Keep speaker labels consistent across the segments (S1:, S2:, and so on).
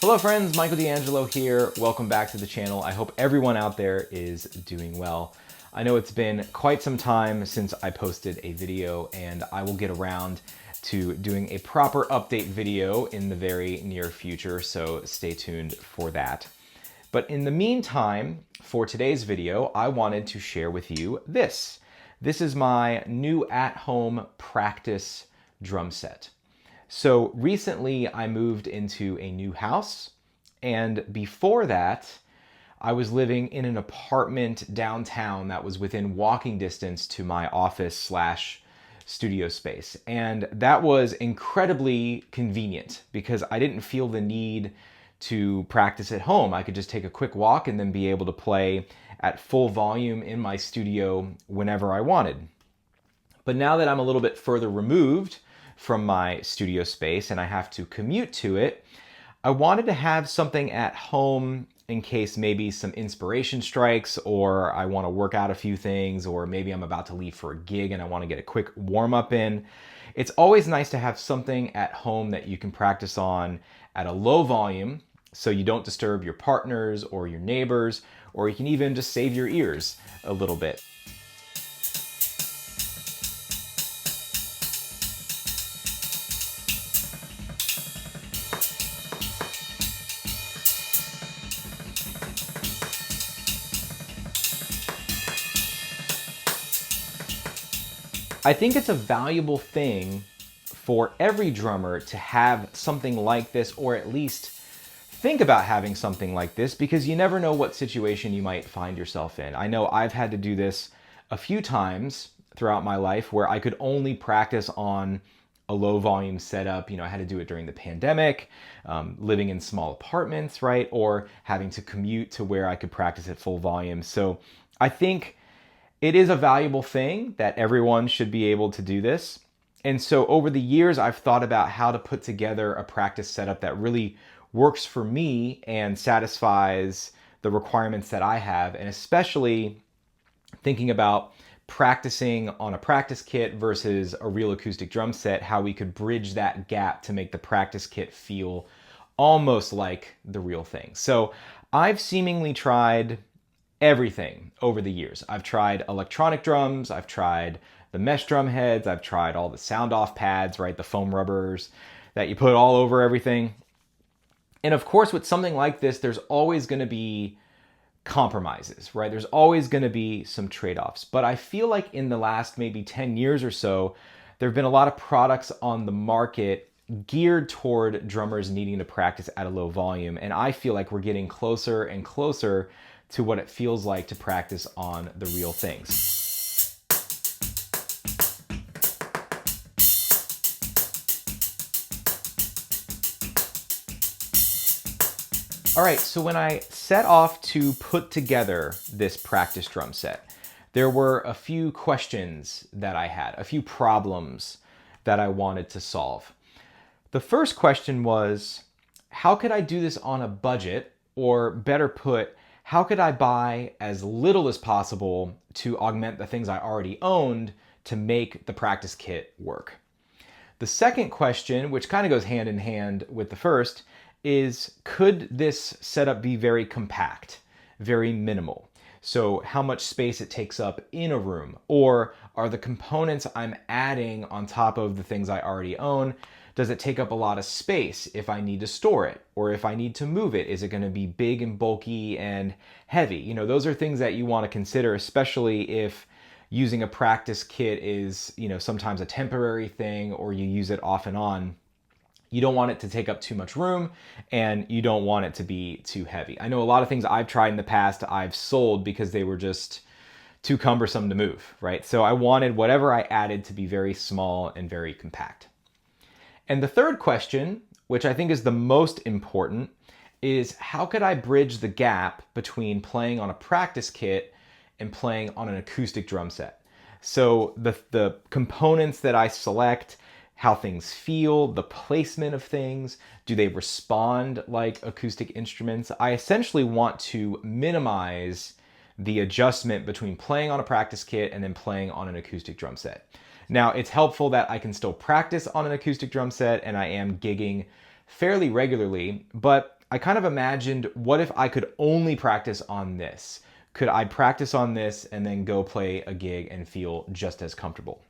S1: Hello friends, Michael D'Angelo here. Welcome back to the channel. I hope everyone out there is doing well. I know it's been quite some time since I posted a video, and I will get around to doing a proper update video in the very near future, so stay tuned for that. But in the meantime, for today's video, I wanted to share with you this. This is my new at-home practice drum set. So recently I moved into a new house, and before that I was living in an apartment downtown that was within walking distance to my office slash studio space. And that was incredibly convenient because I didn't feel the need to practice at home. I could just take a quick walk and then be able to play at full volume in my studio whenever I wanted. But now that I'm a little bit further removed from my studio space and I have to commute to it, I wanted to have something at home in case maybe some inspiration strikes, or I want to work out a few things, or maybe I'm about to leave for a gig and I want to get a quick warm up in. It's always nice to have something at home that you can practice on at a low volume so you don't disturb your partners or your neighbors, or you can even just save your ears a little bit. I think it's a valuable thing for every drummer to have something like this, or at least think about having something like this, because you never know what situation you might find yourself in. I know I've had to do this a few times throughout my life where I could only practice on a low volume setup. I had to do it during the pandemic, living in small apartments, right? Or having to commute to where I could practice at full volume. So I think it is a valuable thing that everyone should be able to do this. And so over the years, I've thought about how to put together a practice setup that really works for me and satisfies the requirements that I have, and especially thinking about practicing on a practice kit versus a real acoustic drum set, how we could bridge that gap to make the practice kit feel almost like the real thing. So I've seemingly tried everything over the years. I've tried electronic drums, I've tried the mesh drum heads, I've tried all the sound off pads, right? The foam rubbers that you put all over everything. And of course, with something like this, there's always going to be compromises, right? There's always going to be some trade-offs. But I feel like in the last maybe 10 years or so, there have been a lot of products on the market geared toward drummers needing to practice at a low volume. And I feel like we're getting closer and closer to what it feels like to practice on the real things. All right, so when I set off to put together this practice drum set, there were a few questions that I had, a few problems that I wanted to solve. The first question was, how could I do this on a budget? Or better put, how could I buy as little as possible to augment the things I already owned to make the practice kit work? The second question, which kind of goes hand in hand with the first, is could this setup be very compact, very minimal? So how much space it takes up in a room, or are the components I'm adding on top of the things I already own, does it take up a lot of space if I need to store it? Or if I need to move it, is it going to be big and bulky and heavy? Those are things that you want to consider, especially if using a practice kit is, sometimes a temporary thing, or you use it off and on. You don't want it to take up too much room, and you don't want it to be too heavy. I know a lot of things I've tried in the past I've sold because they were just too cumbersome to move, right? So I wanted whatever I added to be very small and very compact. And the third question, which I think is the most important, is how could I bridge the gap between playing on a practice kit and playing on an acoustic drum set? So the components that I select, how things feel, the placement of things, do they respond like acoustic instruments? I essentially want to minimize the adjustment between playing on a practice kit and then playing on an acoustic drum set. Now, it's helpful that I can still practice on an acoustic drum set and I am gigging fairly regularly, but I kind of imagined, what if I could only practice on this? Could I practice on this and then go play a gig and feel just as comfortable?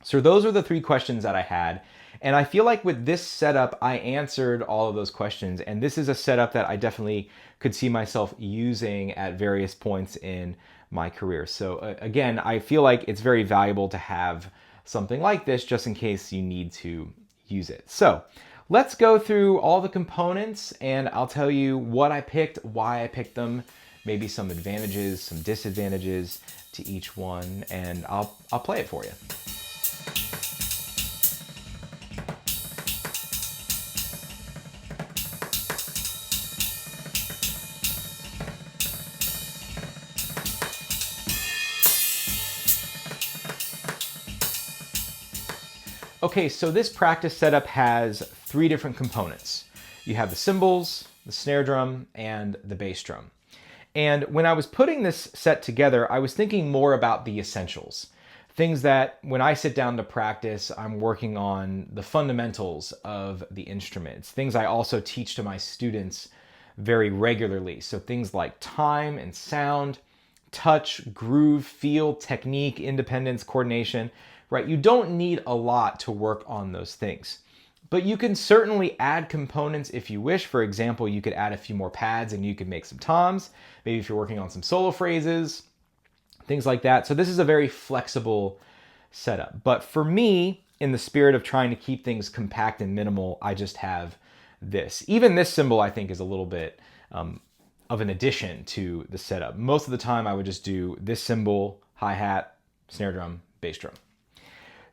S1: So those are the three questions that I had. And I feel like with this setup, I answered all of those questions. And this is a setup that I definitely could see myself using at various points in my career. So again, I feel like it's very valuable to have something like this just in case you need to use it. So let's go through all the components and I'll tell you what I picked, why I picked them, maybe some advantages, some disadvantages to each one, and I'll play it for you. Okay, so this practice setup has three different components. You have the cymbals, the snare drum, and the bass drum. And when I was putting this set together, I was thinking more about the essentials. Things that when I sit down to practice, I'm working on the fundamentals of the instruments. Things I also teach to my students very regularly. So things like time and sound, touch, groove, feel, technique, independence, coordination, right? You don't need a lot to work on those things. But you can certainly add components if you wish. For example, you could add a few more pads and you could make some toms. Maybe if you're working on some solo phrases, things like that. So this is a very flexible setup. But for me, in the spirit of trying to keep things compact and minimal, I just have this. Even this cymbal, I think, is a little bit of an addition to the setup. Most of the time, I would just do this cymbal, hi-hat, snare drum, bass drum.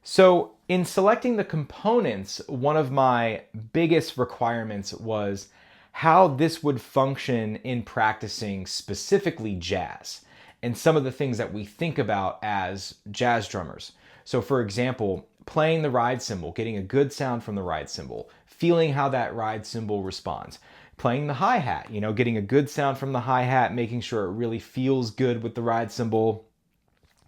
S1: So in selecting the components, one of my biggest requirements was how this would function in practicing specifically jazz and some of the things that we think about as jazz drummers. So for example, playing the ride cymbal, getting a good sound from the ride cymbal, feeling how that ride cymbal responds. Playing the hi-hat, getting a good sound from the hi-hat, making sure it really feels good with the ride cymbal.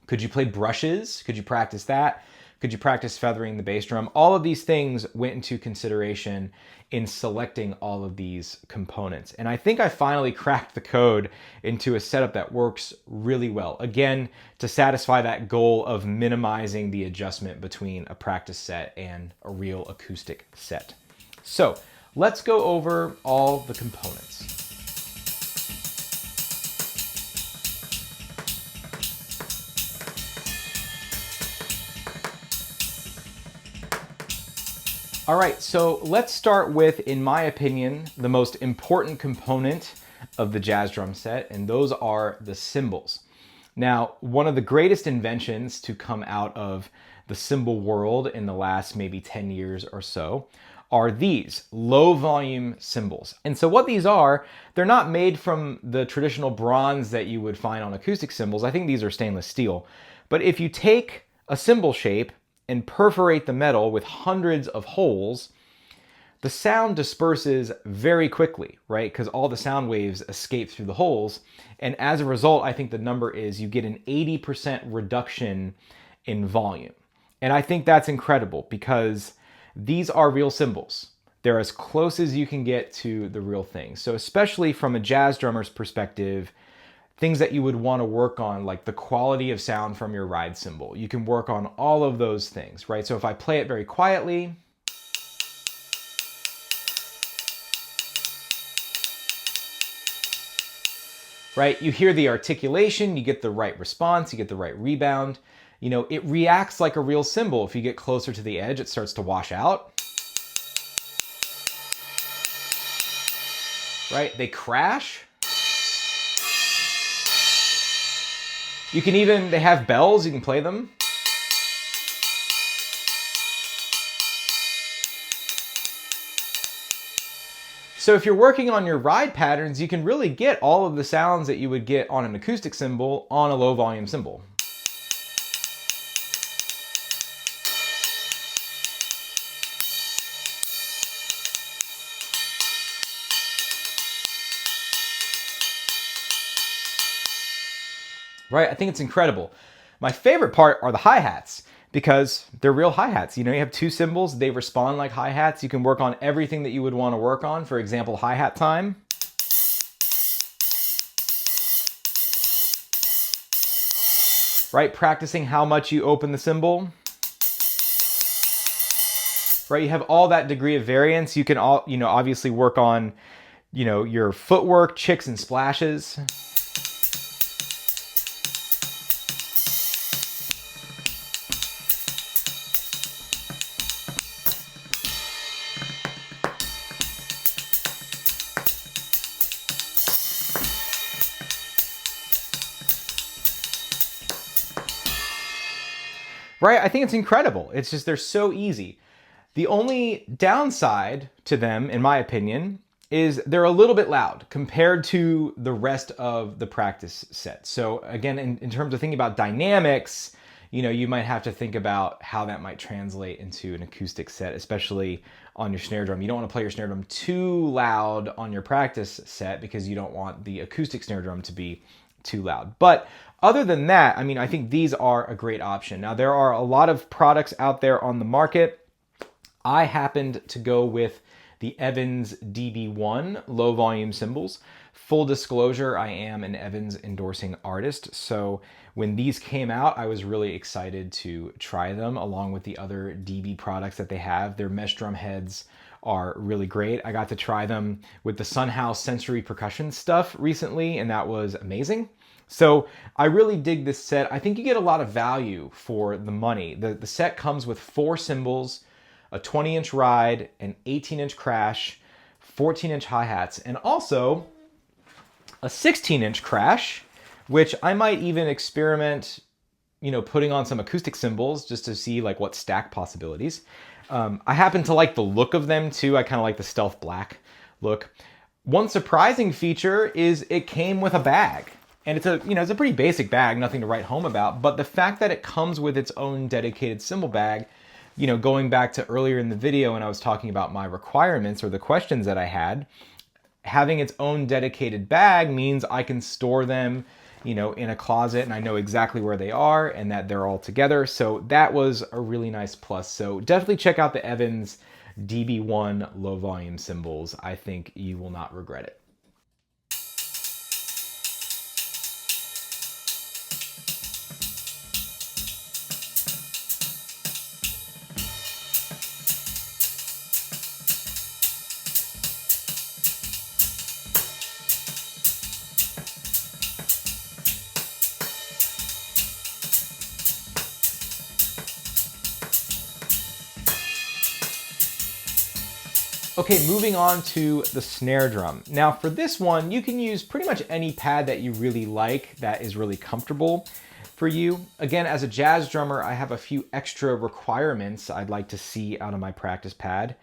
S1: Could you play brushes? Could you practice that? Could you practice feathering the bass drum? All of these things went into consideration in selecting all of these components. And I think I finally cracked the code into a setup that works really well. Again, to satisfy that goal of minimizing the adjustment between a practice set and a real acoustic set. So let's go over all the components. All right, so let's start with, in my opinion, the most important component of the jazz drum set, and those are the cymbals. Now, one of the greatest inventions to come out of the cymbal world in the last maybe 10 years or so are these low volume cymbals. And so what these are, they're not made from the traditional bronze that you would find on acoustic cymbals. I think these are stainless steel. But if you take a cymbal shape and perforate the metal with hundreds of holes, the sound disperses very quickly, right? Because all the sound waves escape through the holes. And as a result, I think the number is you get an 80% reduction in volume. And I think that's incredible because these are real cymbals. They're as close as you can get to the real thing. So especially from a jazz drummer's perspective, things that you would want to work on, like the quality of sound from your ride cymbal. You can work on all of those things, right? So if I play it very quietly, right, you hear the articulation, you get the right response, you get the right rebound. It reacts like a real cymbal. If you get closer to the edge, it starts to wash out. Right? They crash. They have bells, you can play them. So if you're working on your ride patterns, you can really get all of the sounds that you would get on an acoustic cymbal on a low volume cymbal. Right? I think it's incredible. My favorite part are the hi-hats because they're real hi-hats. You know, you have two cymbals, they respond like hi-hats. You can work on everything that you would want to work on. For example, hi-hat time. Right, practicing how much you open the cymbal. Right, you have all that degree of variance. You can all, obviously work on, your footwork, chicks and splashes. Right, I think it's incredible. It's just, they're so easy. The only downside to them, in my opinion, is they're a little bit loud compared to the rest of the practice set. So again, in terms of thinking about dynamics, you might have to think about how that might translate into an acoustic set, especially on your snare drum. You don't want to play your snare drum too loud on your practice set because you don't want the acoustic snare drum to be too loud. But other than that, I think these are a great option. Now, there are a lot of products out there on the market. I happened to go with the Evans DB1 low volume cymbals. Full disclosure, I am an Evans endorsing artist, so when these came out, I was really excited to try them along with the other DB products that they have. Their mesh drum heads are really great. I got to try them with the Sunhouse sensory percussion stuff recently, and that was amazing. So I really dig this set. I think you get a lot of value for the money. The set comes with 4 cymbals, a 20-inch ride, an 18-inch crash, 14-inch hi-hats, and also a 16-inch crash, which I might even experiment, putting on some acoustic cymbals just to see like what stack possibilities. I happen to like the look of them too. I kind of like the stealth black look. One surprising feature is it came with a bag. And it's a pretty basic bag, nothing to write home about, but the fact that it comes with its own dedicated cymbal bag, going back to earlier in the video when I was talking about my requirements or the questions that I had, having its own dedicated bag means I can store them, in a closet and I know exactly where they are and that they're all together. So that was a really nice plus. So definitely check out the Evans DB1 low volume cymbals. I think you will not regret it. Okay, moving on to the snare drum. Now for this one, you can use pretty much any pad that you really like that is really comfortable for you. Again, as a jazz drummer, I have a few extra requirements I'd like to see out of my practice pad.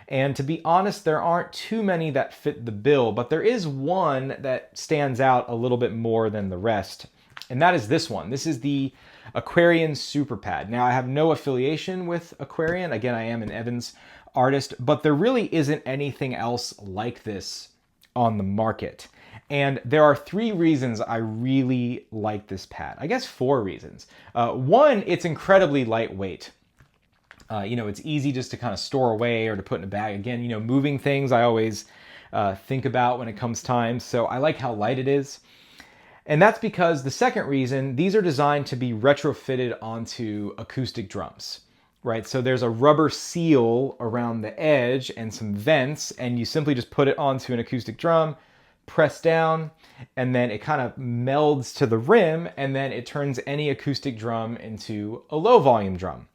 S1: And to be honest, there aren't too many that fit the bill, but there is one that stands out a little bit more than the rest. And that is this one. This is the Aquarian Super Pad. Now I have no affiliation with Aquarian. Again, I am an Evans artist, but there really isn't anything else like this on the market. And there are 3 reasons I really like this pad. I guess 4 reasons. One, it's incredibly lightweight. It's easy just to kind of store away or to put in a bag. Again, moving things I always think about when it comes time. So I like how light it is. And that's because the second reason, these are designed to be retrofitted onto acoustic drums. Right, so there's a rubber seal around the edge and some vents, and you simply just put it onto an acoustic drum, press down, and then it kind of melds to the rim, and then it turns any acoustic drum into a low volume drum.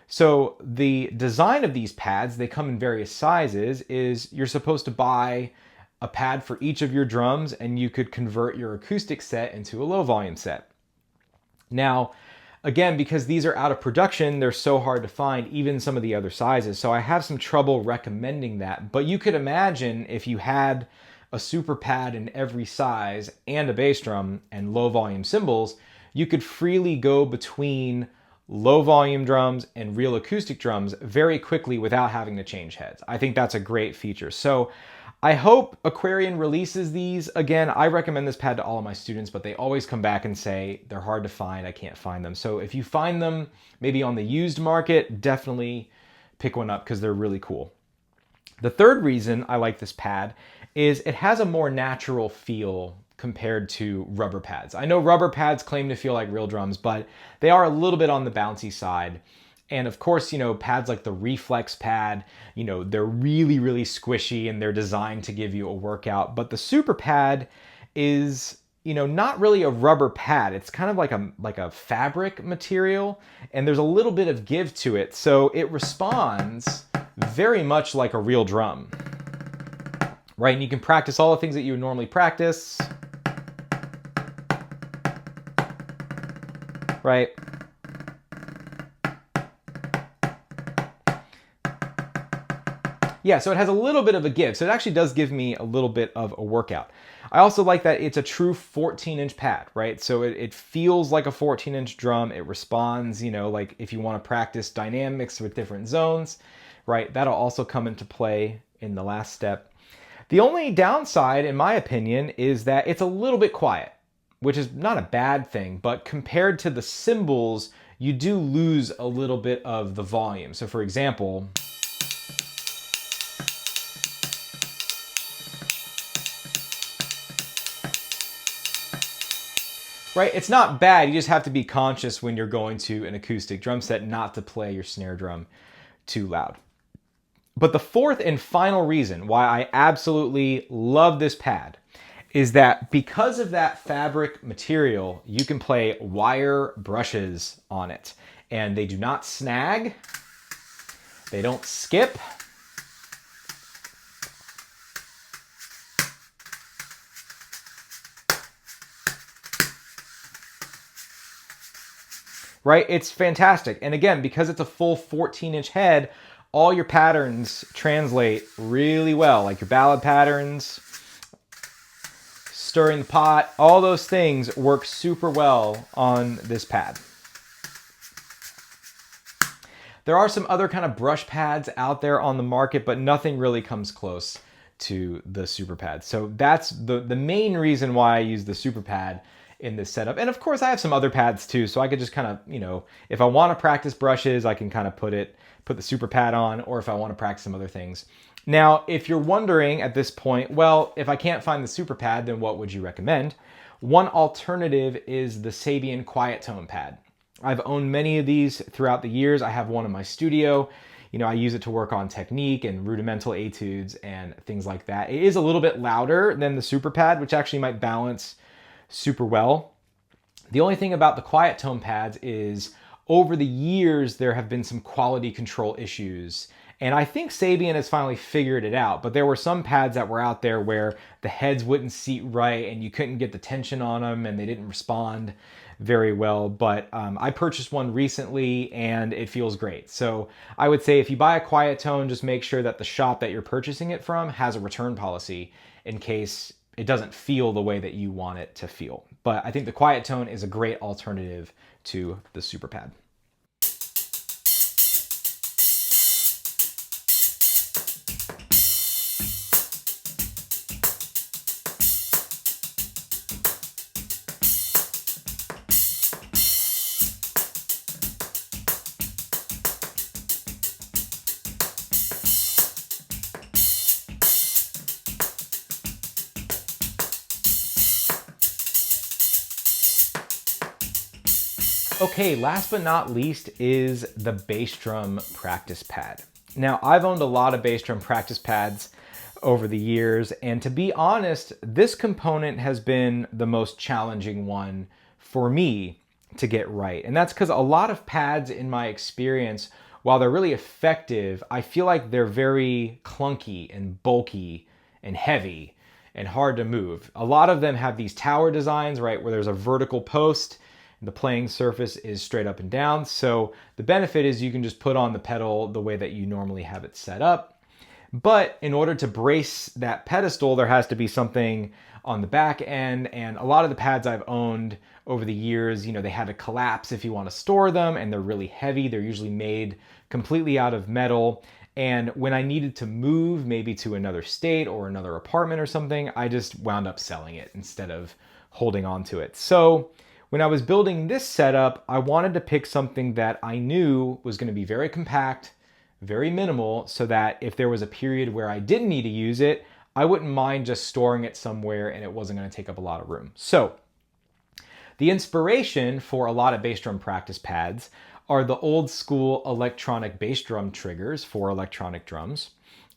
S1: So the design of these pads, they come in various sizes, is you're supposed to buy a pad for each of your drums, and you could convert your acoustic set into a low volume set. Now, again, because these are out of production, they're so hard to find, even some of the other sizes. So I have some trouble recommending that. But you could imagine if you had a super pad in every size and a bass drum and low volume cymbals, you could freely go between low volume drums and real acoustic drums very quickly without having to change heads. I think that's a great feature. So I hope Aquarian releases these. Again, I recommend this pad to all of my students, but they always come back and say they're hard to find, I can't find them. So if you find them maybe on the used market, definitely pick one up because they're really cool. The third reason I like this pad is it has a more natural feel compared to rubber pads. I know rubber pads claim to feel like real drums, but they are a little bit on the bouncy side. And of course, pads like the Reflex pad, they're really, really squishy and they're designed to give you a workout. But the Super pad is, not really a rubber pad. It's kind of like a fabric material, and there's a little bit of give to it. So it responds very much like a real drum, right? And you can practice all the things that you would normally practice, right? Yeah, so it has a little bit of a give. So it actually does give me a little bit of a workout. I also like that it's a true 14-inch pad, right? So it feels like a 14-inch drum. It responds, like if you want to practice dynamics with different zones, right? That'll also come into play in the last step. The only downside, in my opinion, is that it's a little bit quiet, which is not a bad thing, but compared to the cymbals, you do lose a little bit of the volume. So for example, right? It's not bad. You just have to be conscious when you're going to an acoustic drum set not to play your snare drum too loud. But the fourth and final reason why I absolutely love this pad is that because of that fabric material, you can play wire brushes on it. And they do not snag. They don't skip. Right? It's fantastic. And again, because it's a full 14-inch head, all your patterns translate really well, like your ballad patterns, stirring the pot, all those things work super well on this pad. There are some other kind of brush pads out there on the market, but nothing really comes close to the Super Pad. So that's the main reason why I use the Super Pad in this setup. And of course I have some other pads too, so I could just kind of, if I want to practice brushes, I can kind of put the Super Pad on, or if I want to practice some other things. Now, if you're wondering at this point, well, if I can't find the Super Pad, then what would you recommend? One alternative is the Sabian Quiet Tone Pad. I've owned many of these throughout the years. I have one in my studio. I use it to work on technique and rudimental etudes and things like that. It is a little bit louder than the Super Pad, which actually might balance super well. The only thing about the quiet tone pads is over the years, there have been some quality control issues. And I think Sabian has finally figured it out, but there were some pads that were out there where the heads wouldn't seat right and you couldn't get the tension on them and they didn't respond very well. But I purchased one recently and it feels great. So I would say if you buy a quiet tone, just make sure that the shop that you're purchasing it from has a return policy in case it doesn't feel the way that you want it to feel. But I think the quiet tone is a great alternative to the Super Pad. Okay, last but not least is the bass drum practice pad. Now, I've owned a lot of bass drum practice pads over the years, and to be honest, this component has been the most challenging one for me to get right. And that's because a lot of pads, in my experience, while they're really effective, I feel like they're very clunky and bulky and heavy and hard to move. A lot of them have these tower designs, right, where there's a vertical post. The playing surface is straight up and down. So the benefit is you can just put on the pedal the way that you normally have it set up. But in order to brace that pedestal, there has to be something on the back end. And a lot of the pads I've owned over the years, they had to collapse if you want to store them, and they're really heavy. They're usually made completely out of metal. And when I needed to move maybe to another state or another apartment or something, I just wound up selling it instead of holding on to it. So when I was building this setup, I wanted to pick something that I knew was going to be very compact, very minimal, so that if there was a period where I didn't need to use it, I wouldn't mind just storing it somewhere and it wasn't going to take up a lot of room. So the inspiration for a lot of bass drum practice pads are the old school electronic bass drum triggers for electronic drums.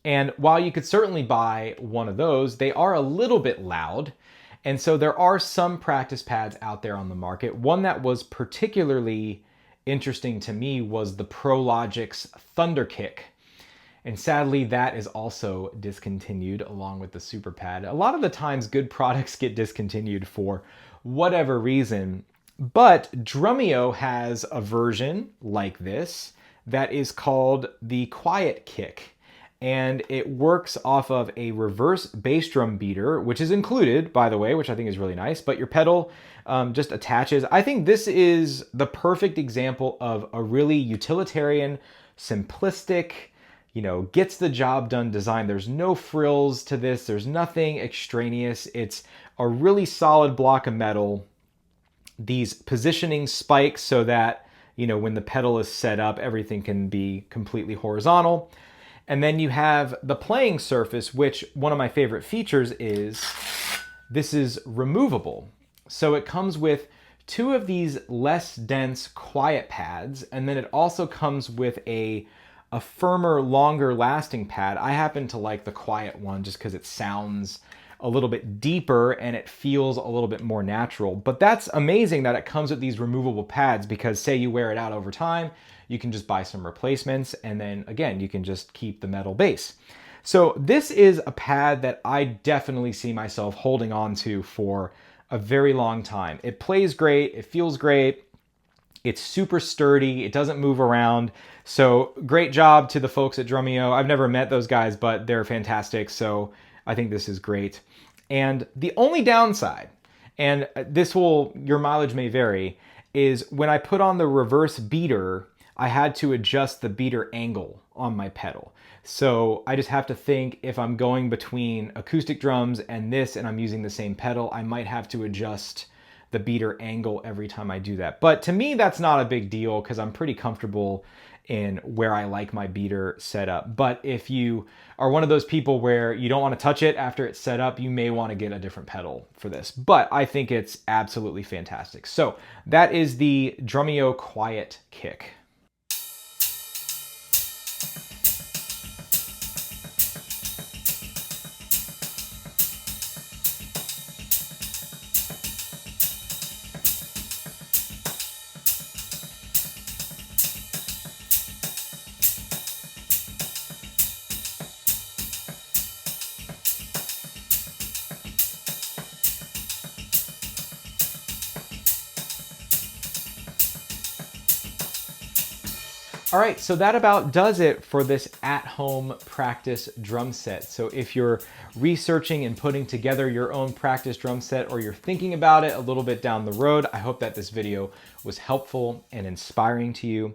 S1: And while you could certainly buy one of those, they are a little bit loud. And so there are some practice pads out there on the market. One that was particularly interesting to me was the ProLogic's Thunderkick. And sadly, that is also discontinued along with the Super Pad. A lot of the times good products get discontinued for whatever reason, but Drumeo has a version like this that is called the Quiet Kick. And it works off of a reverse bass drum beater, which is included, by the way, which I think is really nice, but your pedal just attaches. I think this is the perfect example of a really utilitarian, simplistic, gets the job done design. There's no frills to this. There's nothing extraneous. It's a really solid block of metal. These positioning spikes so that, when the pedal is set up, everything can be completely horizontal. And then you have the playing surface, which one of my favorite features is this is removable. So it comes with two of these less dense quiet pads, and then it also comes with a firmer, longer lasting pad. I happen to like the quiet one just because it sounds a little bit deeper and it feels a little bit more natural. But that's amazing that it comes with these removable pads, because say you wear it out over time, you can just buy some replacements, and then again, you can just keep the metal base. So this is a pad that I definitely see myself holding on to for a very long time. It plays great, it feels great, it's super sturdy, it doesn't move around. So great job to the folks at Drumeo. I've never met those guys, but they're fantastic. So I think this is great. And the only downside, and your mileage may vary, is when I put on the reverse beater, I had to adjust the beater angle on my pedal. So I just have to think, if I'm going between acoustic drums and this and I'm using the same pedal, I might have to adjust the beater angle every time I do that. But to me, that's not a big deal because I'm pretty comfortable in where I like my beater set up. But if you are one of those people where you don't want to touch it after it's set up, you may want to get a different pedal for this. But I think it's absolutely fantastic. So that is the Drumeo Quiet Kick. All right, so that about does it for this at-home practice drum set. So if you're researching and putting together your own practice drum set, or you're thinking about it a little bit down the road, I hope that this video was helpful and inspiring to you.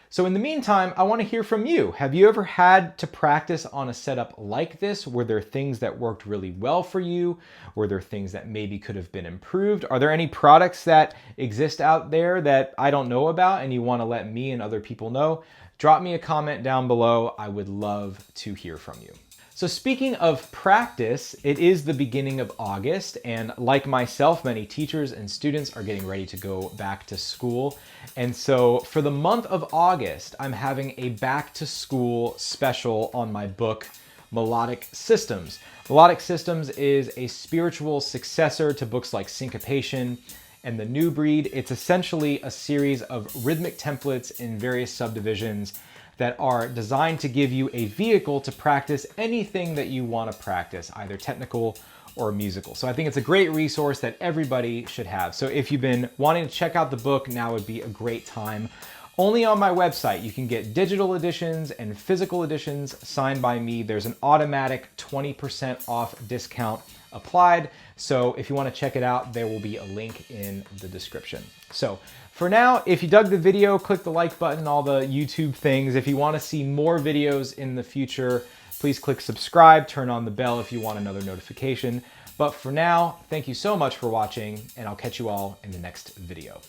S1: So in the meantime, I want to hear from you. Have you ever had to practice on a setup like this? Were there things that worked really well for you? Were there things that maybe could have been improved? Are there any products that exist out there that I don't know about and you want to let me and other people know? Drop me a comment down below. I would love to hear from you. So speaking of practice, it is the beginning of August, and like myself, many teachers and students are getting ready to go back to school. And so for the month of August, I'm having a back to school special on my book, Melodic Systems. Melodic Systems is a spiritual successor to books like Syncopation and The New Breed. It's essentially a series of rhythmic templates in various subdivisions that are designed to give you a vehicle to practice anything that you want to practice, either technical or musical. So I think it's a great resource that everybody should have. So if you've been wanting to check out the book, now would be a great time. Only on my website you can get digital editions and physical editions signed by me. There's an automatic 20% off discount applied. So if you want to check it out, there will be a link in the description. So for now, if you dug the video, click the like button, all the YouTube things. If you want to see more videos in the future, please click subscribe, turn on the bell if you want another notification. But for now, thank you so much for watching, and I'll catch you all in the next video.